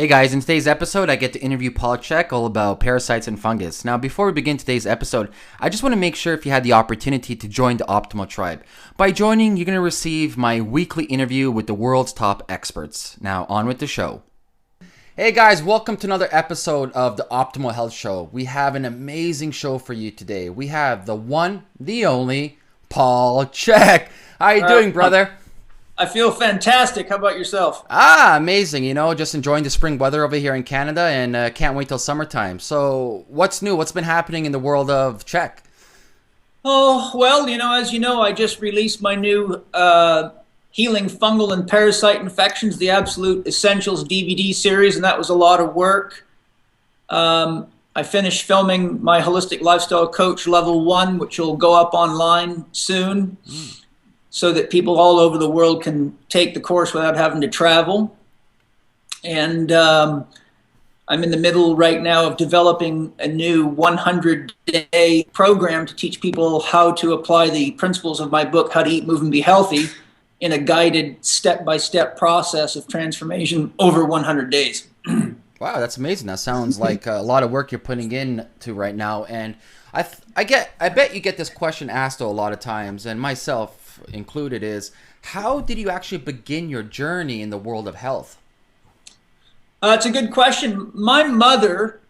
Hey guys, in today's episode, I get to interview Chek all about parasites and fungus. Now, before we begin today's episode, I just want to make sure if you had the opportunity to join the Optimal Tribe. By joining, you're going to receive my weekly interview with the world's top experts. Now, on with the show. Hey guys, welcome to another episode of the Optimal Health Show. We have an amazing show for you today. We have the one, the only, Chek. How you doing, brother? I feel fantastic. How about yourself? Amazing. You know, just enjoying the spring weather over here in Canada and can't wait till summertime. So what's new? What's been happening in the world of Chek? Oh, well, as you know, I just released my new Healing Fungal and Parasite Infections, the Absolute Essentials DVD series, and that was a lot of work. I finished filming my Holistic Lifestyle Coach Level 1, which will go up online soon. So that people all over the world can take the course without having to travel. And I'm in the middle right now of developing a new 100-day program to teach people how to apply the principles of my book, How to Eat, Move, and Be Healthy, in a guided step-by-step process of transformation over 100 days. Wow, that's amazing. That sounds like a lot of work you're putting into right now. And I bet you get this question asked a lot of times, and myself included, is how did you actually begin your journey in the world of health? It's a good question. My mother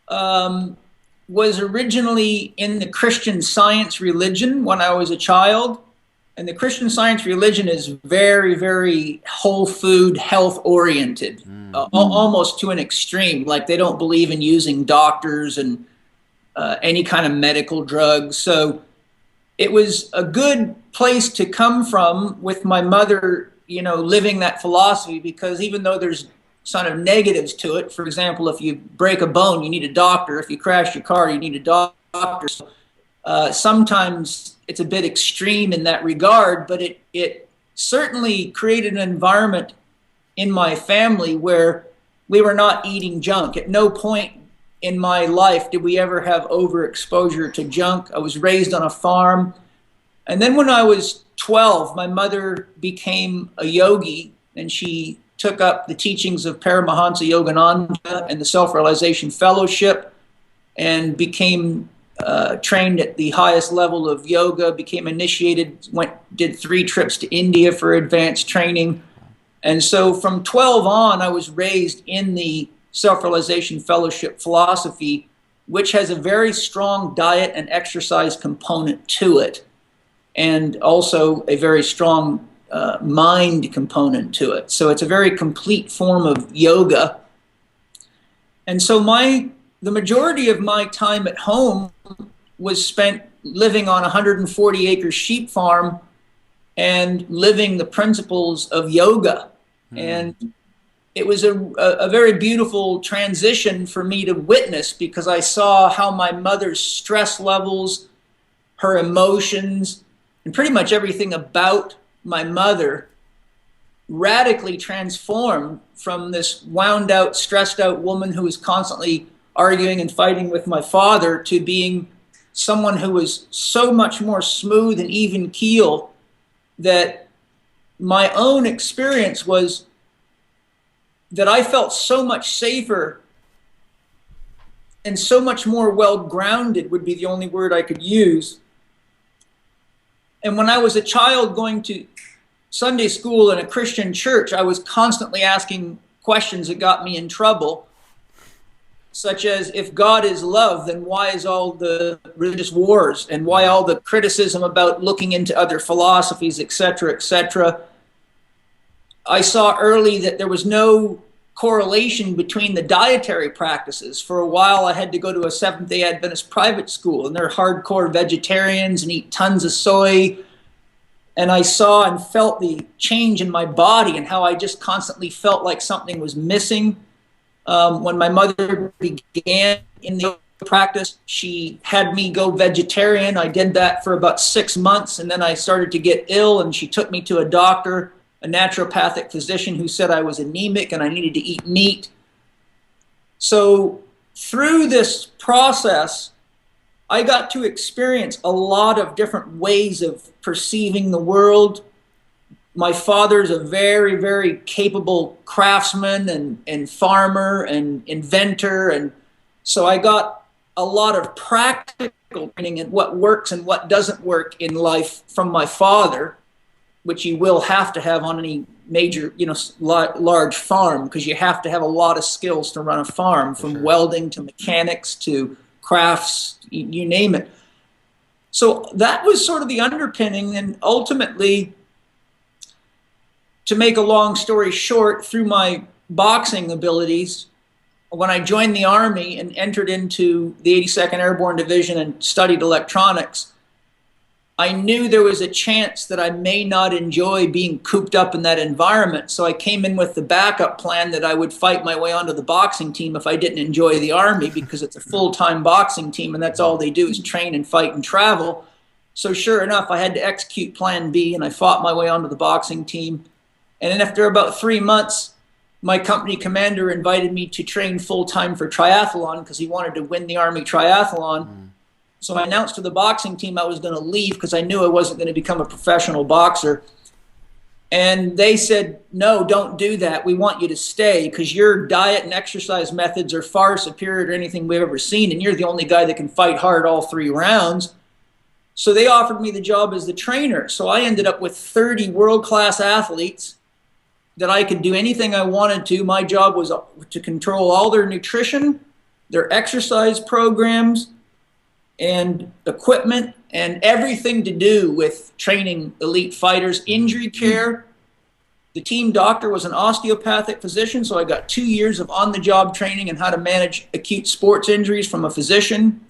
was originally in the Christian Science religion when I was a child. And the Christian Science religion is very, very whole food, health oriented, almost to an extreme. Like they don't believe in using doctors and any kind of medical drugs. So it was a good place to come from with my mother, living that philosophy, because even though there's sort of negatives to it, for example, if you break a bone, you need a doctor. If you crash your car, you need a doctor. So, sometimes it's a bit extreme in that regard, but it certainly created an environment in my family where we were not eating junk. At no point in my life did we ever have overexposure to junk. I was raised on a farm. And then when I was 12, my mother became a yogi, and she took up the teachings of Paramahansa Yogananda and the Self-Realization Fellowship, and became trained at the highest level of yoga, became initiated, did 3 trips to India for advanced training. And so from 12 on, I was raised in the Self-Realization Fellowship philosophy, which has a very strong diet and exercise component to it, and also a very strong mind component to it. So it's a very complete form of yoga. And so the majority of my time at home was spent living on a 140-acre sheep farm and living the principles of yoga. And it was a very beautiful transition for me to witness, because I saw how my mother's stress levels, her emotions, and pretty much everything about my mother radically transformed from this wound out, stressed out woman who was constantly arguing and fighting with my father to being someone who was so much more smooth and even keel, that my own experience was that I felt so much safer and so much more well-grounded, would be the only word I could use. And when I was a child going to Sunday school in a Christian church, I was constantly asking questions that got me in trouble, such as, if God is love, then why is all the religious wars, and why all the criticism about looking into other philosophies, etc., etc.? I saw early that there was no correlation between the dietary practices. For a while, I had to go to a Seventh-day Adventist private school, and they're hardcore vegetarians and eat tons of soy. And I saw and felt the change in my body, and how I just constantly felt like something was missing. When my mother began in the practice, she had me go vegetarian. I did that for about 6 months, and then I started to get ill, and she took me to a doctor, a naturopathic physician, who said I was anemic and I needed to eat meat. So through this process, I got to experience a lot of different ways of perceiving the world, my father's a very, very capable craftsman and farmer and inventor. And so I got a lot of practical training in what works and what doesn't work in life from my father, which you will have to have on any major, large farm, because you have to have a lot of skills to run a farm, from welding to mechanics to crafts, you name it. So that was sort of the underpinning. And ultimately, to make a long story short, through my boxing abilities, when I joined the Army and entered into the 82nd Airborne Division and studied electronics, I knew there was a chance that I may not enjoy being cooped up in that environment. So I came in with the backup plan that I would fight my way onto the boxing team if I didn't enjoy the Army, because it's a full-time boxing team and that's all they do is train and fight and travel. So sure enough, I had to execute plan B, and I fought my way onto the boxing team. And then after about 3 months, my company commander invited me to train full-time for triathlon because he wanted to win the Army triathlon. So I announced to the boxing team I was going to leave because I knew I wasn't going to become a professional boxer. And they said, no, don't do that. We want you to stay because your diet and exercise methods are far superior to anything we've ever seen, and you're the only guy that can fight hard all 3 rounds. So they offered me the job as the trainer. So I ended up with 30 world-class athletes that I could do anything I wanted to. My job was to control all their nutrition, their exercise programs, and equipment, and everything to do with training elite fighters, injury care. The team doctor was an osteopathic physician, so I got 2 years of on-the-job training in how to manage acute sports injuries from a physician.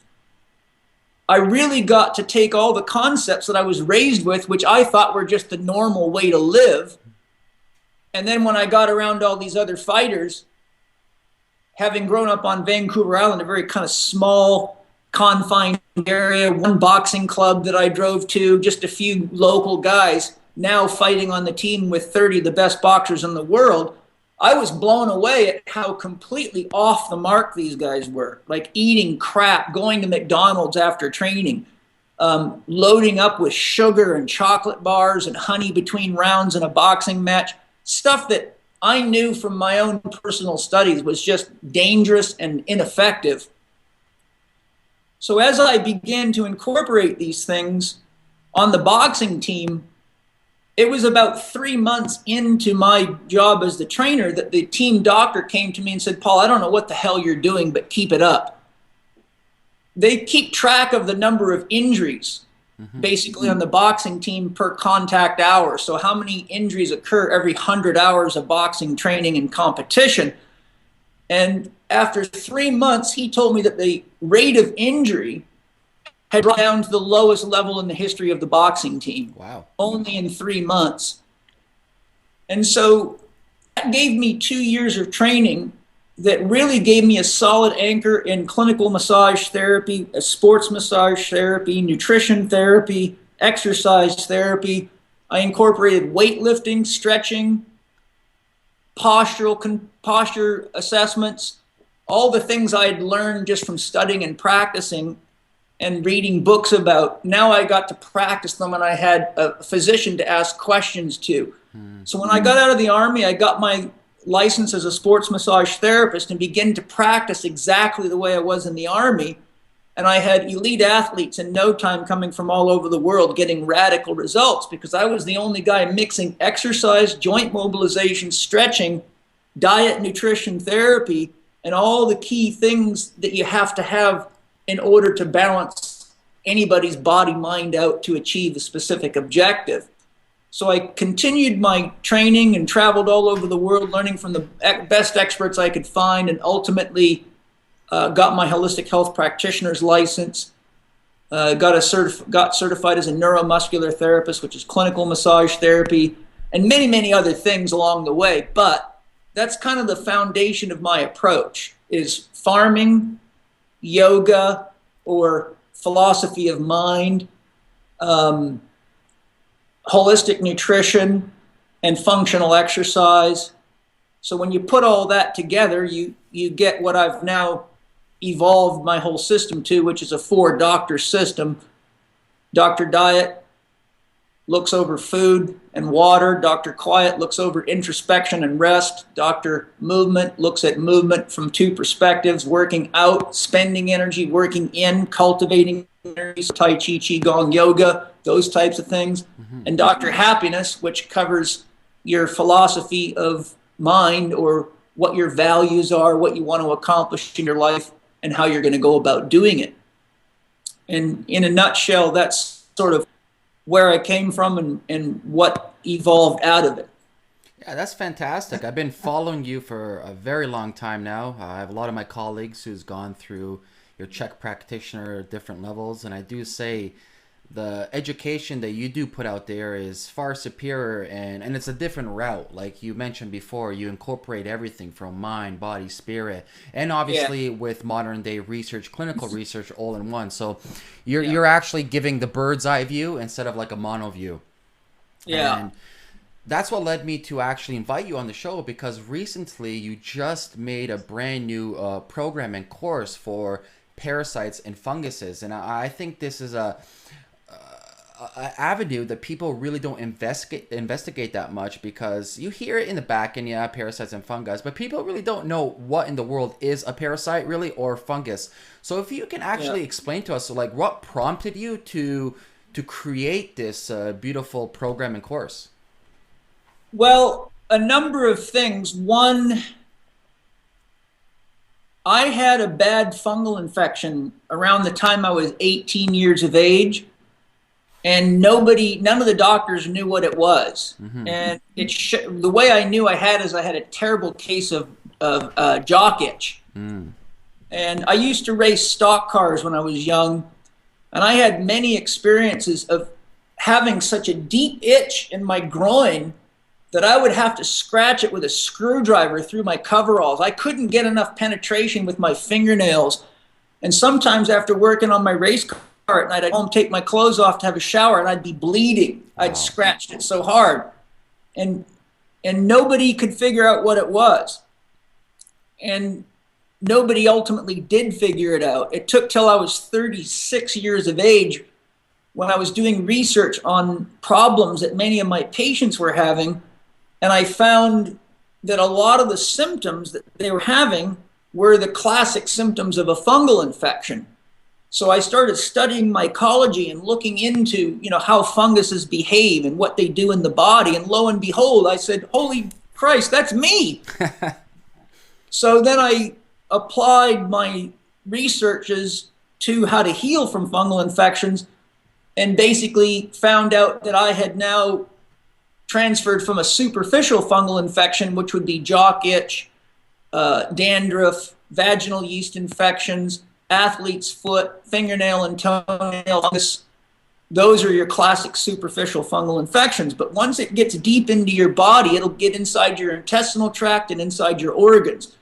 I really got to take all the concepts that I was raised with, which I thought were just the normal way to live. And then when I got around all these other fighters, having grown up on Vancouver Island, a very kind of small, confined area, one boxing club that I drove to, just a few local guys, now fighting on the team with 30 of the best boxers in the world, I was blown away at how completely off the mark these guys were. Like eating crap, going to McDonald's after training, loading up with sugar and chocolate bars and honey between rounds in a boxing match. Stuff that I knew from my own personal studies was just dangerous and ineffective. So as I began to incorporate these things on the boxing team, it was about 3 months into my job as the trainer that the team doctor came to me and said, Paul, I don't know what the hell you're doing, but keep it up. They keep track of the number of injuries basically on the boxing team per contact hour. So how many injuries occur every 100 hours of boxing training and competition. And after 3 months, he told me that the rate of injury had dropped down to the lowest level in the history of the boxing team. Wow. Only in 3 months. And so that gave me 2 years of training that really gave me a solid anchor in clinical massage therapy, sports massage therapy, nutrition therapy, exercise therapy. I incorporated weightlifting, stretching, posture assessments, all the things I had learned just from studying and practicing and reading books about. Now I got to practice them, and I had a physician to ask questions to. So when I got out of the Army, I got my license as a sports massage therapist and began to practice exactly the way I was in the Army. And I had elite athletes in no time coming from all over the world getting radical results because I was the only guy mixing exercise, joint mobilization, stretching, diet, nutrition, therapy, and all the key things that you have to have in order to balance anybody's body, mind out to achieve a specific objective. So I continued my training and traveled all over the world, learning from the best experts I could find, and ultimately got my holistic health practitioner's license, got certified as a neuromuscular therapist, which is clinical massage therapy, and many, many other things along the way. But that's kind of the foundation of my approach, is farming, yoga, or philosophy of mind, holistic nutrition, and functional exercise. So when you put all that together, you get what I've now evolved my whole system to, which is a 4-doctor system: doctor diet, looks over food and water. Dr. Quiet looks over introspection and rest. Dr. Movement looks at movement from two perspectives: working out, spending energy; working in, cultivating energy, Tai Chi, Qigong, yoga, those types of things. And Dr. Happiness, which covers your philosophy of mind, or what your values are, what you want to accomplish in your life, and how you're going to go about doing it. And in a nutshell, that's sort of where I came from and what evolved out of it. Yeah, that's fantastic. I've been following you for a very long time now. I have a lot of my colleagues who's gone through your Chek practitioner at different levels, and I do say the education that you do put out there is far superior, and it's a different route. Like you mentioned before, you incorporate everything from mind, body, spirit, and obviously with modern day research, clinical research all in one. So you're actually giving the bird's eye view instead of like a mono view. Yeah. And that's what led me to actually invite you on the show, because recently you just made a brand new program and course for parasites and funguses. And I think this is a avenue that people really don't investigate that much, because you hear it in the back and parasites and fungus, but people really don't know what in the world is a parasite really, or fungus. So if you can actually explain to us, like, what prompted you to create this beautiful program and course? Well, a number of things. One, I had a bad fungal infection around the time I was 18 years of age. And none of the doctors knew what it was. And the way I knew I had a terrible case of jock itch. And I used to race stock cars when I was young, and I had many experiences of having such a deep itch in my groin that I would have to scratch it with a screwdriver through my coveralls. I couldn't get enough penetration with my fingernails. And sometimes after working on my race car at night, I'd home, take my clothes off to have a shower, and I'd be bleeding. I'd scratched it so hard, and nobody could figure out what it was, and nobody ultimately did figure it out. It took till I was 36 years of age, when I was doing research on problems that many of my patients were having, and I found that a lot of the symptoms that they were having were the classic symptoms of a fungal infection. So I started studying mycology and looking into, how funguses behave and what they do in the body. And lo and behold, I said, holy Christ, that's me. So then I applied my researches to how to heal from fungal infections, and basically found out that I had now transferred from a superficial fungal infection, which would be jock itch, dandruff, vaginal yeast infections, athlete's foot, fingernail and toenail fungus. Those are your classic superficial fungal infections. But once it gets deep into your body, it'll get inside your intestinal tract and inside your organs.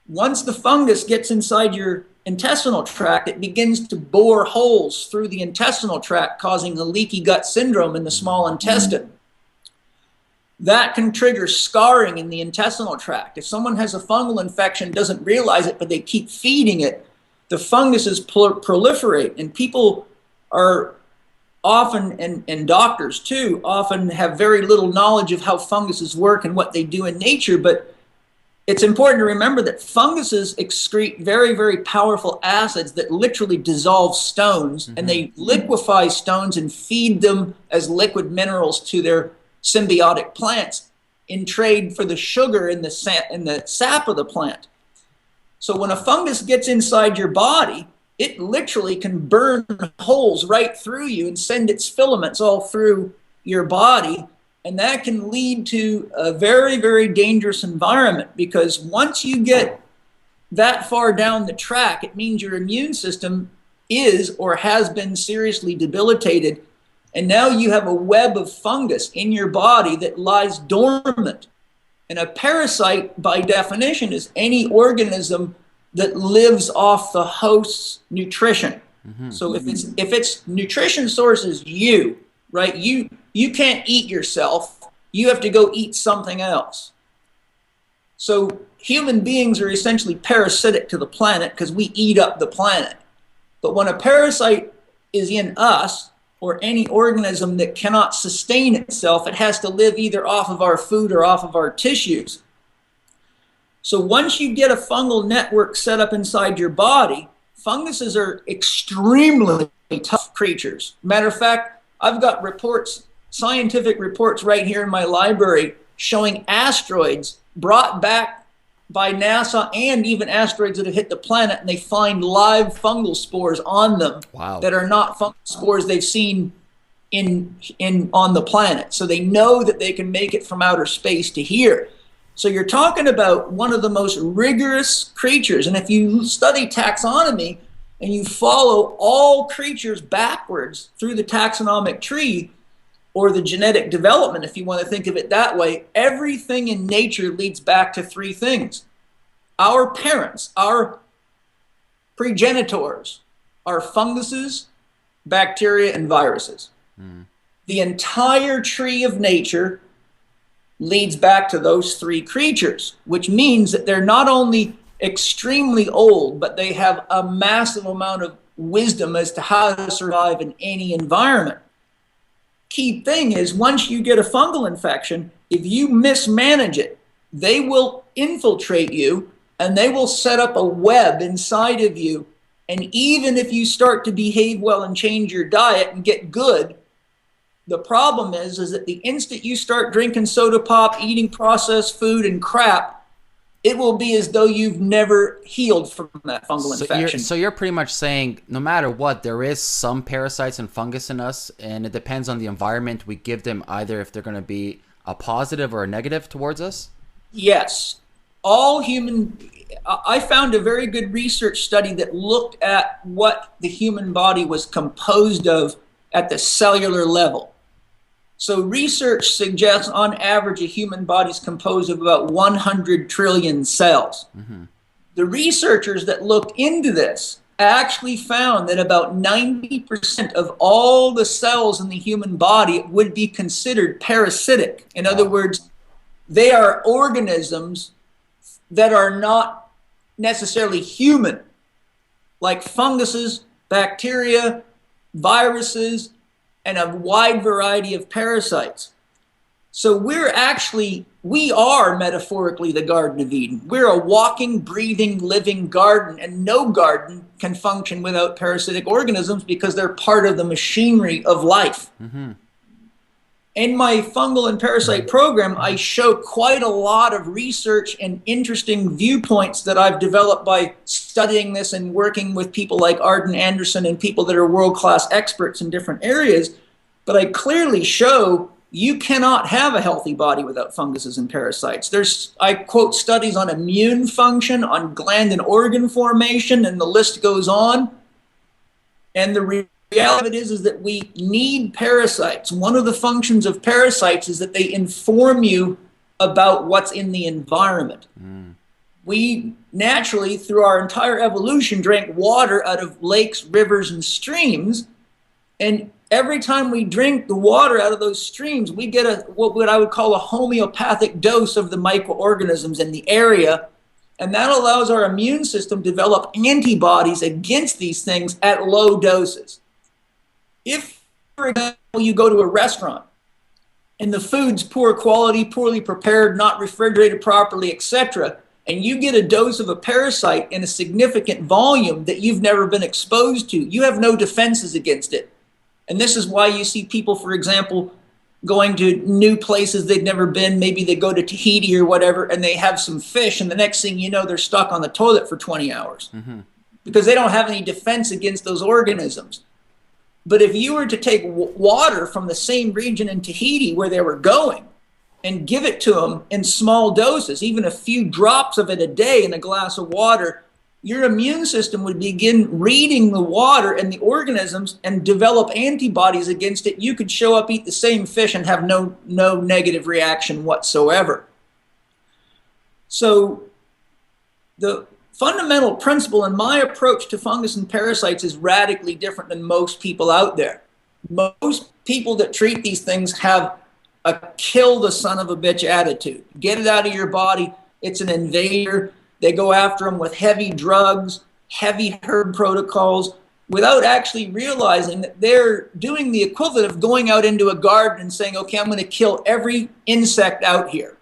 Once the fungus gets inside your intestinal tract, it begins to bore holes through the intestinal tract, causing a leaky gut syndrome in the small intestine. That can trigger scarring in the intestinal tract. If someone has a fungal infection, doesn't realize it, but they keep feeding it, the funguses proliferate, and people are often, and doctors too, often have very little knowledge of how funguses work and what they do in nature. But it's important to remember that funguses excrete very, very powerful acids that literally dissolve stones, and they liquefy stones and feed them as liquid minerals to their symbiotic plants in trade for the sugar in the sap of the plant. So when a fungus gets inside your body, it literally can burn holes right through you and send its filaments all through your body. And that can lead to a very, very dangerous environment, because once you get that far down the track, it means your immune system is or has been seriously debilitated. And now you have a web of fungus in your body that lies dormant. And a parasite, by definition, is any organism that lives off the host's nutrition. So if its nutrition source is you, right? You can't eat yourself. You have to go eat something else. So human beings are essentially parasitic to the planet because we eat up the planet. But when a parasite is in us, or any organism that cannot sustain itself. It has to live either off of our food or off of our tissues. So once you get a fungal network set up inside your body, funguses are extremely tough creatures. Matter of fact, I've got reports, scientific reports right here in my library showing asteroids brought back by NASA and even asteroids that have hit the planet, and they find live fungal spores on them. Wow. That are not fungal spores they've seen on the planet. So they know that they can make it from outer space to here. So you're talking about one of the most rigorous creatures. And if you study taxonomy and you follow all creatures backwards through the taxonomic tree, or the genetic development, if you want to think of it that way, everything in nature leads back to three things. Our parents, our progenitors, are funguses, bacteria, and viruses. The entire tree of nature leads back to those three creatures, which means that they're not only extremely old, but they have a massive amount of wisdom as to how to survive in any environment. Key thing is, once you get a fungal infection, if you mismanage it, they will infiltrate you and they will set up a web inside of you. And even if you start to behave well and change your diet and get good, the problem is that the instant you start drinking soda pop, eating processed food and crap, it will be as though you've never healed from that fungal infection. So you're pretty much saying no matter what, there is some parasites and fungus in us, and it depends on the environment we give them, either if they're going to be a positive or a negative towards us? Yes. I found a very good research study that looked at what the human body was composed of at the cellular level. So research suggests on average a human body is composed of about 100 trillion cells. The researchers that looked into this actually found that about 90% of all the cells in the human body would be considered parasitic. In other words, they are organisms that are not necessarily human, like funguses, bacteria, viruses, and a wide variety of parasites. So we are metaphorically the Garden of Eden. We're a walking, breathing, living garden, and no garden can function without parasitic organisms because they're part of the machinery of life. In my fungal and parasite program, I show quite a lot of research and interesting viewpoints that I've developed by studying this and working with people like Arden Anderson and people that are world-class experts in different areas. But I clearly show you cannot have a healthy body without funguses and parasites. I quote studies on immune function, on gland and organ formation, and the list goes on. And the reality of it is that we need parasites. One of the functions of parasites is that they inform you about what's in the environment. We naturally, through our entire evolution, drank water out of lakes, rivers, and streams. And every time we drink the water out of those streams, we get what I would call a homeopathic dose of the microorganisms in the area. And that allows our immune system to develop antibodies against these things at low doses. If, for example, you go to a restaurant and the food's poor quality, poorly prepared, not refrigerated properly, etc., and you get a dose of a parasite in a significant volume that you've never been exposed to, you have no defenses against it. And this is why you see people, for example, going to new places they've never been. Maybe they go to Tahiti or whatever, and they have some fish, and the next thing you know, they're stuck on the toilet for 20 hours because they don't have any defense against those organisms. But if you were to take water from the same region in Tahiti where they were going and give it to them in small doses, even a few drops of it a day in a glass of water, your immune system would begin reading the water and the organisms and develop antibodies against it. You could show up, eat the same fish, and have no negative reaction whatsoever. So the fundamental principle in my approach to fungus and parasites is radically different than most people out there. Most people that treat these things have a kill the son of a bitch attitude. Get it out of your body. It's an invader. They go after them with heavy drugs, heavy herb protocols. without actually realizing that they're doing the equivalent of going out into a garden and saying, okay, I'm going to kill every insect out here.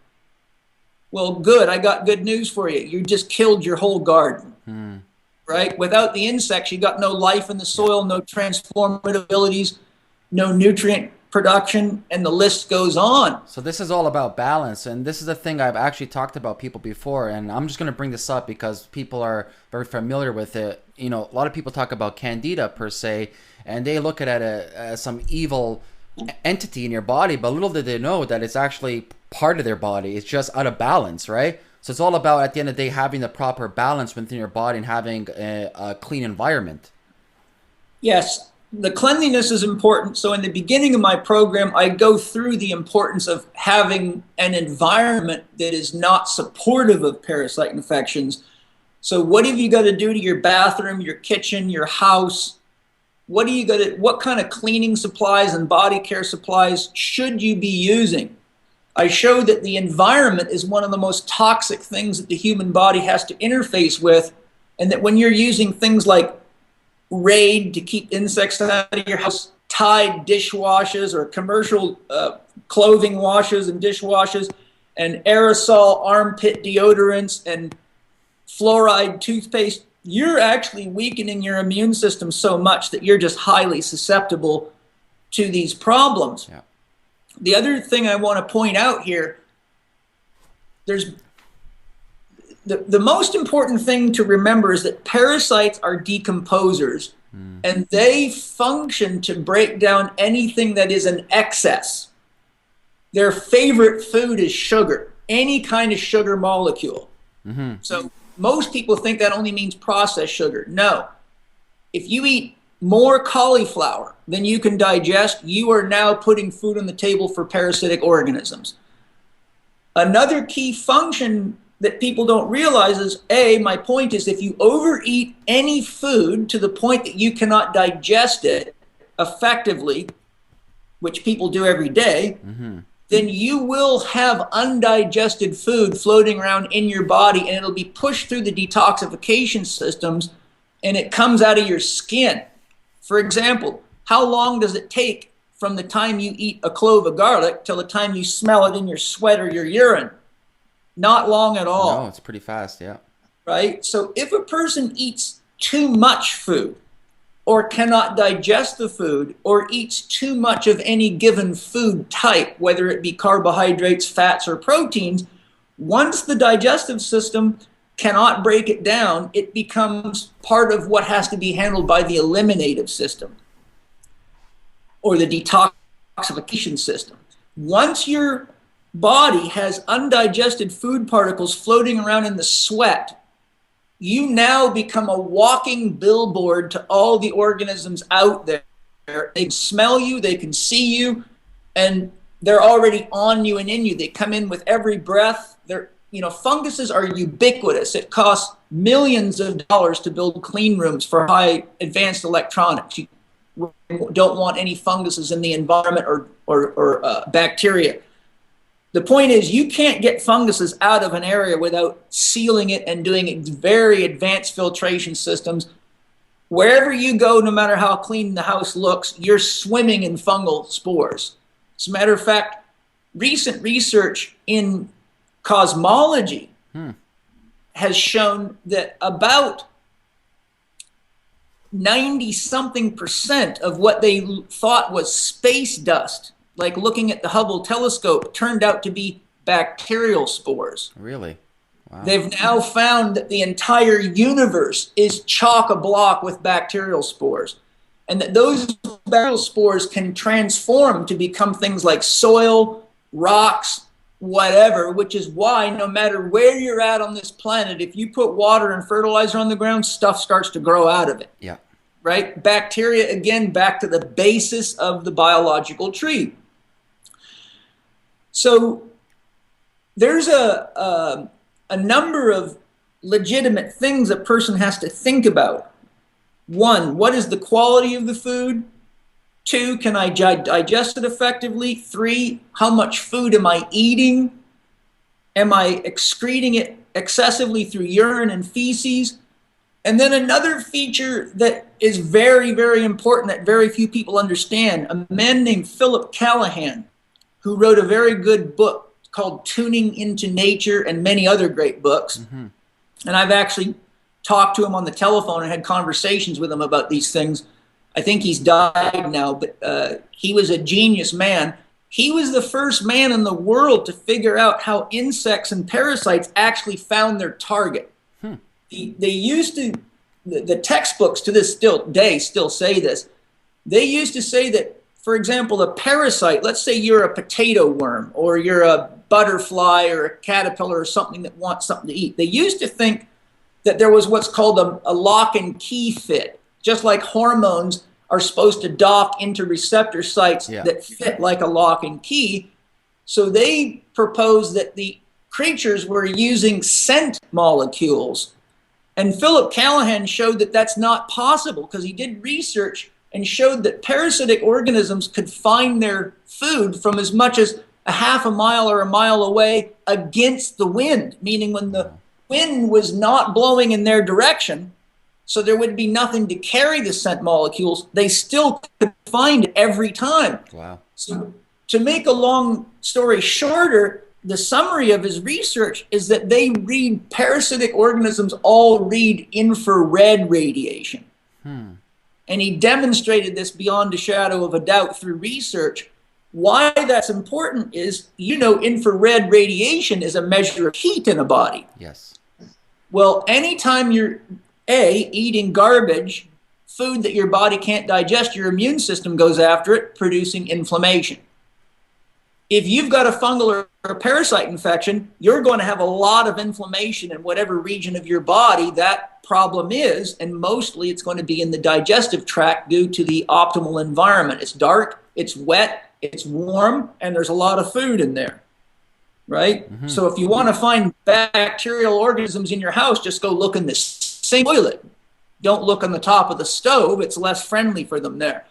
Well, good. I got good news for you. You just killed your whole garden, right? Without the insects, you got no life in the soil, no transformative abilities, no nutrient production, and the list goes on. So this is all about balance, and this is a thing I've actually talked about people before, and I'm just going to bring this up because people are very familiar with it. You know, a lot of people talk about candida per se, and they look at it as some evil entity in your body, but little did they know that it's actually part of their body. It's just out of balance, right? So it's all about, at the end of the day, having the proper balance within your body and having a clean environment. Yes, the cleanliness is important. So in the beginning of my program, I go through the importance of having an environment that is not supportive of parasite infections. So what have you got to do to your bathroom, your kitchen, your house? What kind of cleaning supplies and body care supplies should you be using? I show that the environment is one of the most toxic things that the human body has to interface with, and that when you're using things like Raid to keep insects out of your house, Tide dishwashes or commercial clothing washes and dishwashes, and aerosol armpit deodorants and fluoride toothpaste, you're actually weakening your immune system so much that you're just highly susceptible to these problems. Yeah. The other thing I want to point out here, there's the most important thing to remember is that parasites are decomposers, and they function to break down anything that is an excess. Their favorite food is sugar, any kind of sugar molecule. So most people think that only means processed sugar. No. If you eat more cauliflower than you can digest, you are now putting food on the table for parasitic organisms. Another key function that people don't realize is, my point is, if you overeat any food to the point that you cannot digest it effectively, which people do every day, then you will have undigested food floating around in your body, and it'll be pushed through the detoxification systems, and it comes out of your skin. For example, how long does it take from the time you eat a clove of garlic till the time you smell it in your sweat or your urine? Not long at all. No, it's pretty fast, yeah. Right? So if a person eats too much food, or cannot digest the food, or eats too much of any given food type, whether it be carbohydrates, fats, or proteins, once the digestive system cannot break it down, it becomes part of what has to be handled by the eliminative system or the detoxification system. Once your body has undigested food particles floating around in the sweat, you now become a walking billboard to all the organisms out there. They can smell you, they can see you, and they're already on you and in you. They come in with every breath. Funguses are ubiquitous. It costs millions of dollars to build clean rooms for high advanced electronics. You don't want any funguses in the environment or bacteria. The point is, you can't get funguses out of an area without sealing it and doing very advanced filtration systems. Wherever you go, no matter how clean the house looks, you're swimming in fungal spores. As a matter of fact, recent research in cosmology has shown that about 90-something% of what they thought was space dust, like looking at the Hubble telescope, turned out to be bacterial spores. Really? Wow. They've now found that the entire universe is chock-a-block with bacterial spores, and that those bacterial spores can transform to become things like soil, rocks, whatever, which is why no matter where you're at on this planet, if you put water and fertilizer on the ground, stuff starts to grow out of it. Yeah. Right? Bacteria, again, back to the basis of the biological tree. So there's a number of legitimate things a person has to think about. One, what is the quality of the food? Two, can I digest it effectively? Three, how much food am I eating? Am I excreting it excessively through urine and feces? And then another feature that is very, very important that very few people understand, a man named Philip Callahan, who wrote a very good book called Tuning into Nature and many other great books. Mm-hmm. And I've actually talked to him on the telephone and had conversations with him about these things. I think he's died now, but he was a genius man. He was the first man in the world to figure out how insects and parasites actually found their target. They used to, the textbooks to this day still say this. They used to say that, for example, a parasite, let's say you're a potato worm or you're a butterfly or a caterpillar or something that wants something to eat. They used to think that there was what's called a lock and key fit, just like hormones are supposed to dock into receptor sites that fit like a lock and key. So they proposed that the creatures were using scent molecules. And Philip Callahan showed that that's not possible because he did research and showed that parasitic organisms could find their food from as much as a half a mile or a mile away against the wind, meaning when the wind was not blowing in their direction, so there would be nothing to carry the scent molecules, they still could find it every time. Wow. So to make a long story shorter, the summary of his research is that parasitic organisms all read infrared radiation. And he demonstrated this beyond a shadow of a doubt through research. Why that's important is, infrared radiation is a measure of heat in a body. Yes. Well, anytime you're eating garbage, food that your body can't digest, your immune system goes after it, producing inflammation. If you've got a fungal or a parasite infection, you're going to have a lot of inflammation in whatever region of your body that problem is, and mostly it's going to be in the digestive tract due to the optimal environment. It's dark, it's wet, it's warm, and there's a lot of food in there, right? Mm-hmm. So if you want to find bacterial organisms in your house, just go look in the sink toilet. Don't look on the top of the stove. It's less friendly for them there.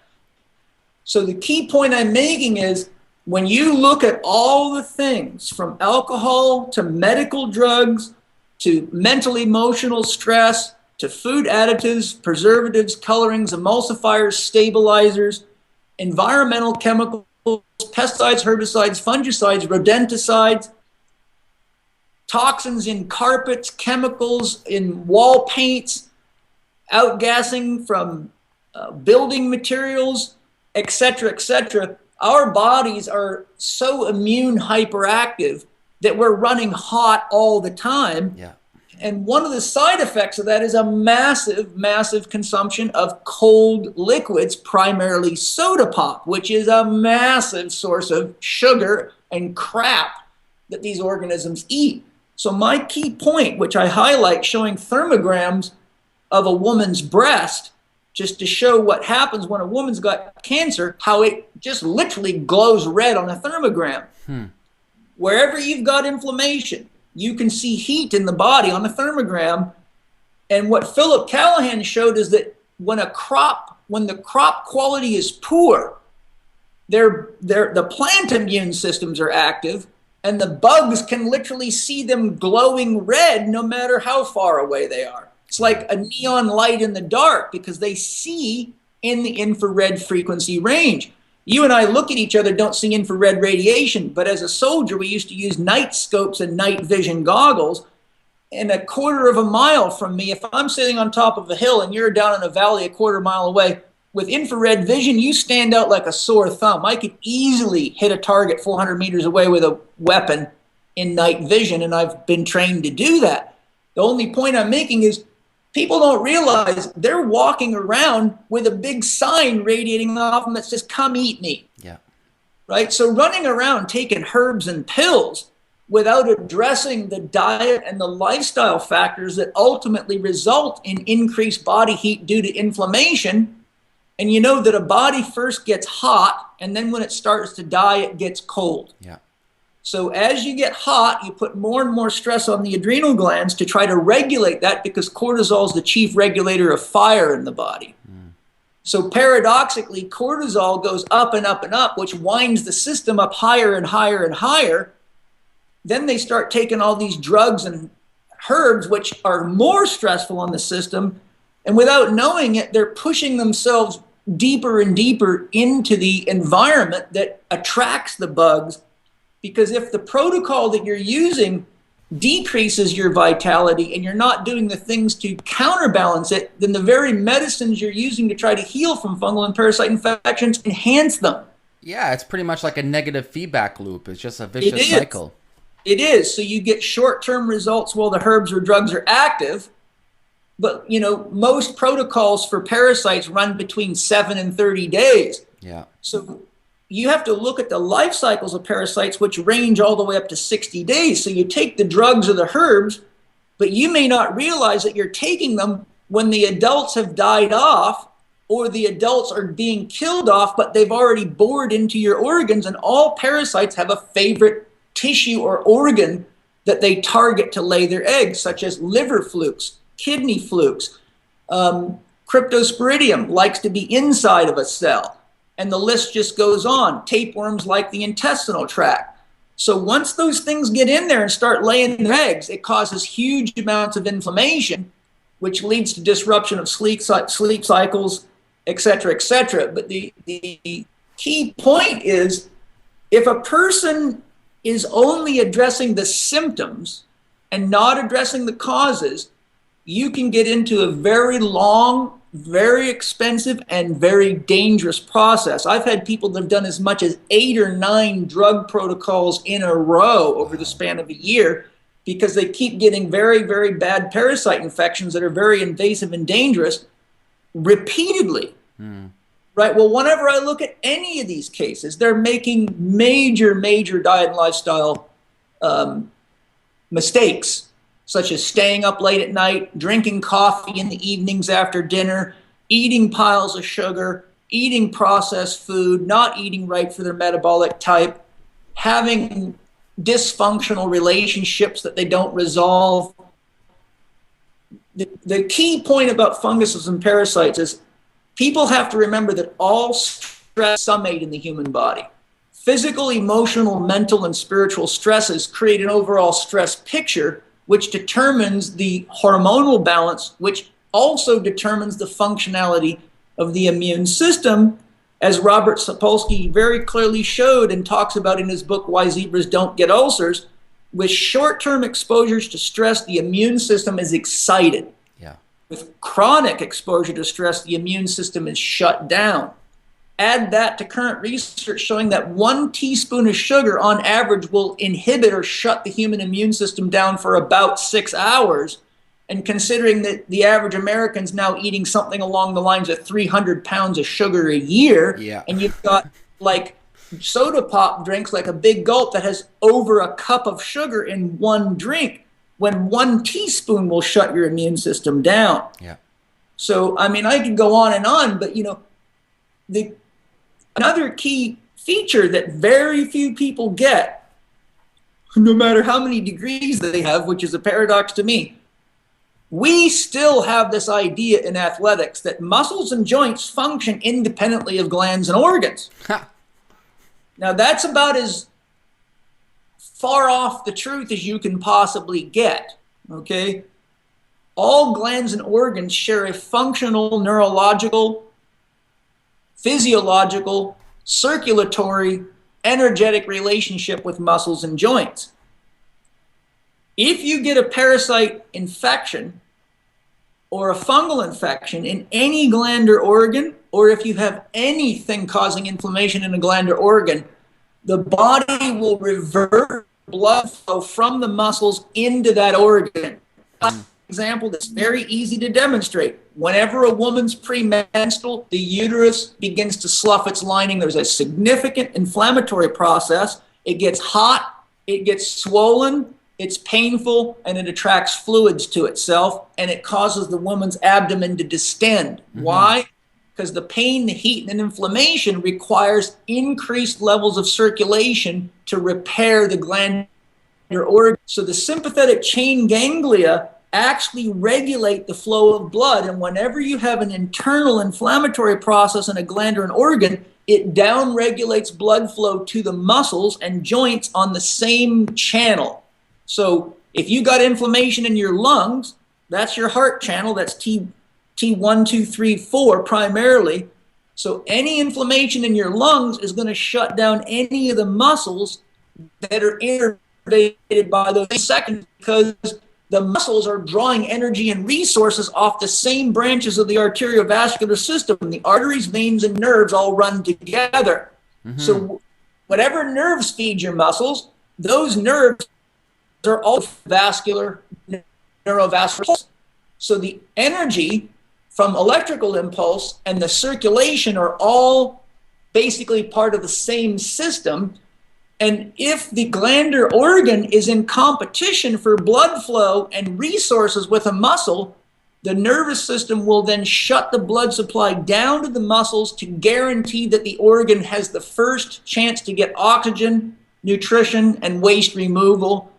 So the key point I'm making is, when you look at all the things from alcohol to medical drugs to mental emotional stress to food additives, preservatives, colorings, emulsifiers, stabilizers, environmental chemicals, pesticides, herbicides, fungicides, rodenticides, toxins in carpets, chemicals in wall paints, outgassing from building materials, etc., etc., our bodies are so immune hyperactive that we're running hot all the time. Yeah. And one of the side effects of that is a massive, massive consumption of cold liquids, primarily soda pop, which is a massive source of sugar and crap that these organisms eat. So my key point, which I highlight, showing thermograms of a woman's breast, just to show what happens when a woman's got cancer, how it just literally glows red on a thermogram. Wherever you've got inflammation, you can see heat in the body on a thermogram. And what Philip Callahan showed is that when the crop quality is poor, the plant immune systems are active, and the bugs can literally see them glowing red no matter how far away they are. It's like a neon light in the dark because they see in the infrared frequency range. You and I look at each other, don't see infrared radiation, but as a soldier, we used to use night scopes and night vision goggles. And a quarter of a mile from me, if I'm sitting on top of a hill and you're down in a valley a quarter mile away, with infrared vision, you stand out like a sore thumb. I could easily hit a target 400 meters away with a weapon in night vision, and I've been trained to do that. The only point I'm making is, people don't realize they're walking around with a big sign radiating off them that says, "Come eat me." Yeah. Right? So running around taking herbs and pills without addressing the diet and the lifestyle factors that ultimately result in increased body heat due to inflammation. And you know that a body first gets hot, and then when it starts to die, it gets cold. Yeah. So as you get hot, you put more and more stress on the adrenal glands to try to regulate that, because cortisol is the chief regulator of fire in the body. So paradoxically, cortisol goes up and up and up, which winds the system up higher and higher and higher. Then they start taking all these drugs and herbs, which are more stressful on the system. And without knowing it, they're pushing themselves deeper and deeper into the environment that attracts the bugs. Because if the protocol that you're using decreases your vitality and you're not doing the things to counterbalance it, then the very medicines you're using to try to heal from fungal and parasite infections enhance them. Yeah, it's pretty much like a negative feedback loop. It's just a vicious cycle. It is. So you get short-term results while the herbs or drugs are active. But, you know, most protocols for parasites run between 7 and 30 days. Yeah. So you have to look at the life cycles of parasites, which range all the way up to 60 days. So you take the drugs or the herbs, but you may not realize that you're taking them when the adults have died off or the adults are being killed off, but they've already bored into your organs. And all parasites have a favorite tissue or organ that they target to lay their eggs, such as liver flukes, kidney flukes. Cryptosporidium likes to be inside of a cell. And the list just goes on. Tapeworms like the intestinal tract. So once those things get in there and start laying their eggs, it causes huge amounts of inflammation, which leads to disruption of sleep cycles, et cetera, et cetera. But the key point is, if a person is only addressing the symptoms and not addressing the causes, you can get into a very long, very expensive, and very dangerous process. I've had people that have done as much as 8 or 9 drug protocols in a row over the span of a year because they keep getting very, very bad parasite infections that are very invasive and dangerous repeatedly. Right? Well, whenever I look at any of these cases, they're making major, major diet and lifestyle mistakes, such as staying up late at night, drinking coffee in the evenings after dinner, eating piles of sugar, eating processed food, not eating right for their metabolic type, having dysfunctional relationships that they don't resolve. The key point about funguses and parasites is people have to remember that all stress summate in the human body. Physical, emotional, mental, and spiritual stresses create an overall stress picture, which determines the hormonal balance, which also determines the functionality of the immune system, as Robert Sapolsky very clearly showed and talks about in his book, Why Zebras Don't Get Ulcers. With short-term exposures to stress, the immune system is excited. Yeah. With chronic exposure to stress, the immune system is shut down. Add that to current research showing that 1 teaspoon of sugar on average will inhibit or shut the human immune system down for about 6 hours. And considering that the average American's now eating something along the lines of 300 pounds of sugar a year, and you've got like soda pop drinks, like a big gulp that has over a cup of sugar in one drink, when 1 teaspoon will shut your immune system down. Yeah. So, I mean, I could go on, but, you know, another key feature that very few people get, no matter how many degrees they have, which is a paradox to me, we still have this idea in athletics that muscles and joints function independently of glands and organs. Now, that's about as far off the truth as you can possibly get, okay? All glands and organs share a functional, neurological, physiological, circulatory, energetic relationship with muscles and joints. If you get a parasite infection or a fungal infection in any gland or organ, or if you have anything causing inflammation in a gland or organ, the body will revert blood flow from the muscles into that organ. Example that's very easy to demonstrate. Whenever a woman's premenstrual, the uterus begins to slough its lining. There's a significant inflammatory process. It gets hot, it gets swollen, it's painful, and it attracts fluids to itself, and it causes the woman's abdomen to distend. Why? Because the pain, the heat, and inflammation requires increased levels of circulation to repair the gland or organ. So the sympathetic chain ganglia actually regulate the flow of blood, and whenever you have an internal inflammatory process in a gland or an organ, it down-regulates blood flow to the muscles and joints on the same channel. So If you got inflammation in your lungs, that's your heart channel. That's T1, 2, 3, 4 primarily. So any inflammation in your lungs is going to shut down any of the muscles that are innervated by those seconds, because the muscles are drawing energy and resources off the same branches of the arteriovascular system. The arteries, veins, and nerves all run together. So whatever nerves feed your muscles, those nerves are all vascular, neurovascular. So the energy from electrical impulse and the circulation are all basically part of the same system. And if the glandular organ is in competition for blood flow and resources with a muscle, the nervous system will then shut the blood supply down to the muscles to guarantee that the organ has the first chance to get oxygen, nutrition, and waste removal.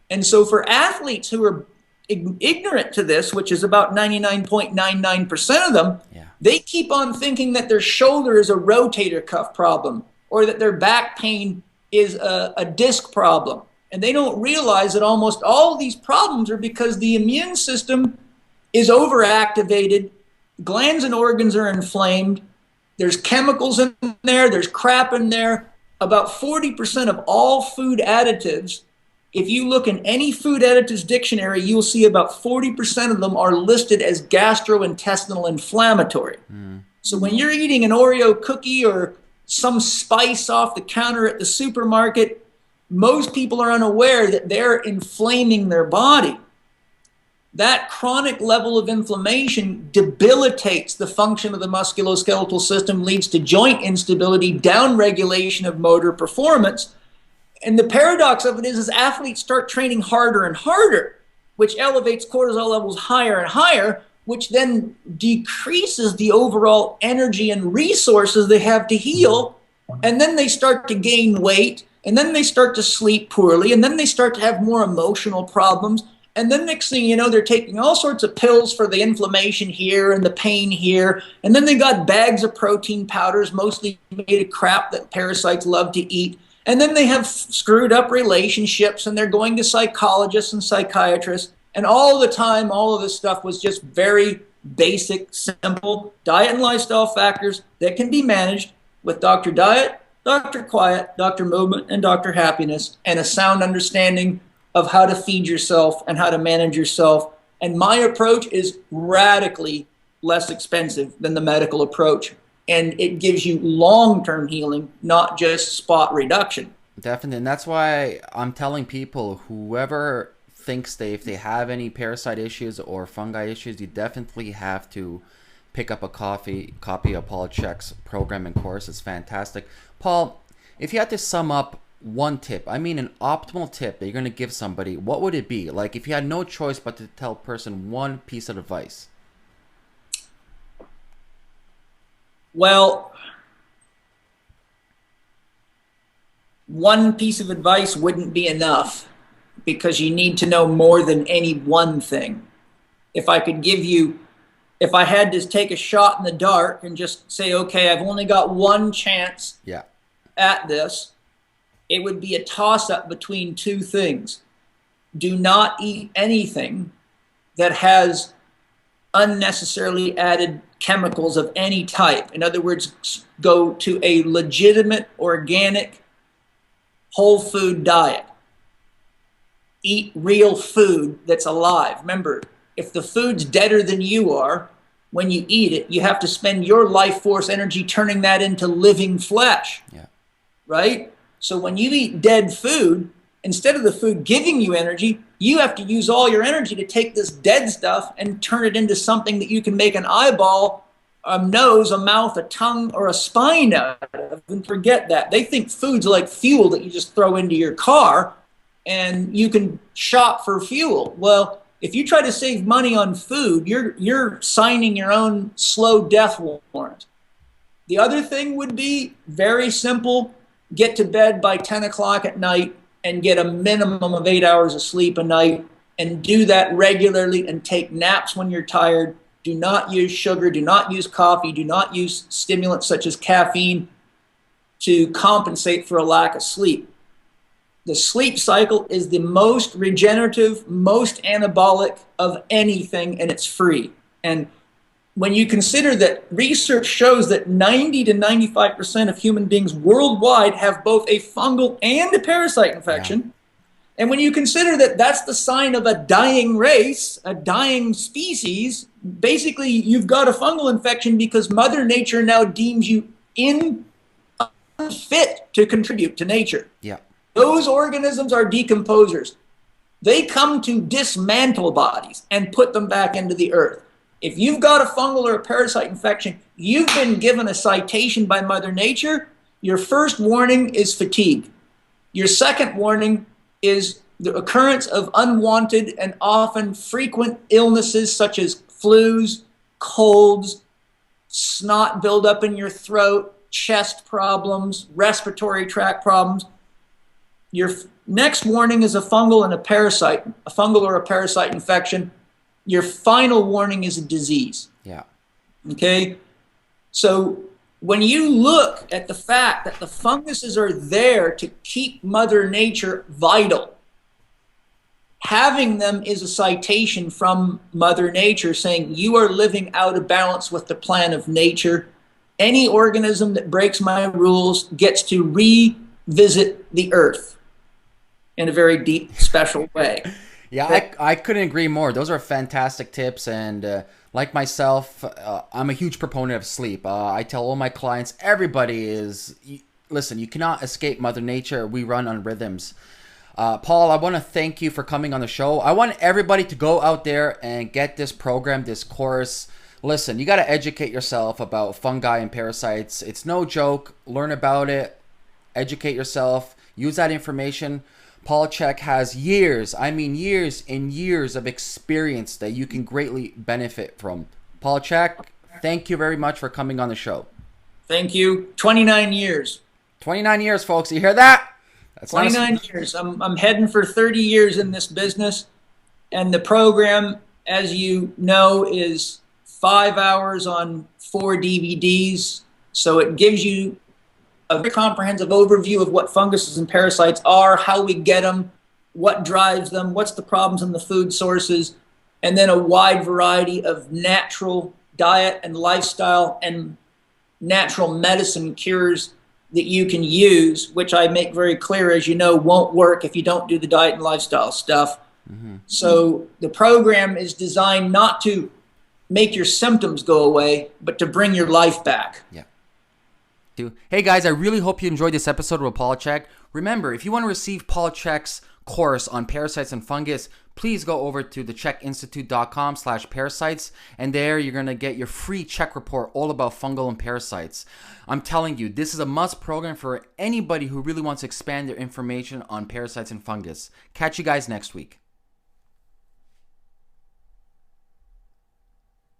And so for athletes who are ignorant to this, which is about 99.99% of them, they keep on thinking that their shoulder is a rotator cuff problem or that their back pain is a disc problem. And they don't realize that almost all of these problems are because the immune system is overactivated, glands and organs are inflamed, there's chemicals in there, there's crap in there. About 40% of all food additives, if you look in any food additives dictionary, you'll see about 40% of them are listed as gastrointestinal inflammatory. So when you're eating an Oreo cookie or some spice off the counter at the supermarket, most people are unaware that they're inflaming their body. That chronic level of inflammation debilitates the function of the musculoskeletal system, leads to joint instability, downregulation of motor performance. And the paradox of it is athletes start training harder and harder, which elevates cortisol levels higher and higher, which then decreases the overall energy and resources they have to heal. And then they start to gain weight, and then they start to sleep poorly, and then they start to have more emotional problems. And then next thing you know, they're taking all sorts of pills for the inflammation here and the pain here. And then they got bags of protein powders, mostly made of crap that parasites love to eat. And then they have screwed up relationships, and they're going to psychologists and psychiatrists. And all the time, all of this stuff was just very basic, simple diet and lifestyle factors that can be managed with Dr. Diet, Dr. Quiet, Dr. Movement, and Dr. Happiness, and a sound understanding of how to feed yourself and how to manage yourself. And my approach is radically less expensive than the medical approach. And it gives you long-term healing, not just spot reduction. Definitely. And that's why I'm telling people, whoever thinks if they have any parasite issues or fungi issues, you definitely have to pick up a copy of Paul Chek's program and course. It's fantastic. Paul, if you had to sum up one tip, I mean an optimal tip that you're going to give somebody, what would it be? Like if you had no choice but to tell a person one piece of advice. Well, one piece of advice wouldn't be enough, because you need to know more than any one thing. If I had to take a shot in the dark and just say, okay, I've only got one chance at this, it would be a toss-up between two things. Do not eat anything that has unnecessarily added chemicals of any type. In other words, go to a legitimate, organic, whole food diet. Eat real food that's alive. Remember, if the food's deader than you are, when you eat it, you have to spend your life force energy turning that into living flesh. Right? So when you eat dead food, instead of the food giving you energy, you have to use all your energy to take this dead stuff and turn it into something that you can make an eyeball, a nose, a mouth, a tongue, or a spine out of. And forget that. They think food's like fuel that you just throw into your car and you can shop for fuel. Well, if you try to save money on food, you're signing your own slow death warrant. The other thing would be very simple. Get to bed by 10 o'clock at night and get a minimum of 8 hours of sleep a night, and do that regularly, and take naps when you're tired. Do not use sugar, do not use coffee, do not use stimulants such as caffeine to compensate for a lack of sleep. The sleep cycle is the most regenerative, most anabolic of anything, and it's free. And when you consider that research shows that 90 to 95% of human beings worldwide have both a fungal and a parasite infection, and when you consider that that's the sign of a dying race, a dying species, basically you've got a fungal infection because Mother Nature now deems you unfit to contribute to nature. Yeah. Those organisms are decomposers. They come to dismantle bodies and put them back into the earth. If you've got a fungal or a parasite infection, you've been given a citation by Mother Nature. Your first warning is fatigue. Your second warning is the occurrence of unwanted and often frequent illnesses such as flus, colds, snot buildup in your throat, chest problems, respiratory tract problems. Your next warning is a fungal and a fungal or a parasite infection. Your final warning is a disease. Yeah. Okay? So when you look at the fact that the funguses are there to keep Mother Nature vital, having them is a citation from Mother Nature saying you are living out of balance with the plan of nature. Any organism that breaks my rules gets to revisit the earth in a very deep, special way. Yeah, I couldn't agree more. Those are fantastic tips. And like myself, I'm a huge proponent of sleep. I tell all my clients, everybody is, listen, you cannot escape Mother Nature. We run on rhythms. Paul, I want to thank you for coming on the show. I want everybody to go out there and get this program, this course. Listen, you got to educate yourself about fungi and parasites. It's no joke. Learn about it. Educate yourself. Use that information. Paul Chek has years, I mean years and years of experience that you can greatly benefit from. Paul Chek, thank you very much for coming on the show. Thank you. 29 years. 29 years, folks. You hear that? That's 29 years. I'm heading for 30 years in this business. And the program, as you know, is 5 hours on 4 DVDs. So it gives you a very comprehensive overview of what funguses and parasites are, how we get them, what drives them, what's the problems in the food sources, and then a wide variety of natural diet and lifestyle and natural medicine cures that you can use, which I make very clear, as you know, won't work if you don't do the diet and lifestyle stuff. Mm-hmm. So the program is designed not to make your symptoms go away, but to bring your life back. Yeah. Hey guys, I really hope you enjoyed this episode with Paul Chek. Remember, if you want to receive Paul Chek's course on parasites and fungus, please go over to thecheckinstitute.com/parasites, and there you're going to get your free Chek report all about fungal and parasites. I'm telling you, this is a must program for anybody who really wants to expand their information on parasites and fungus. Catch you guys next week.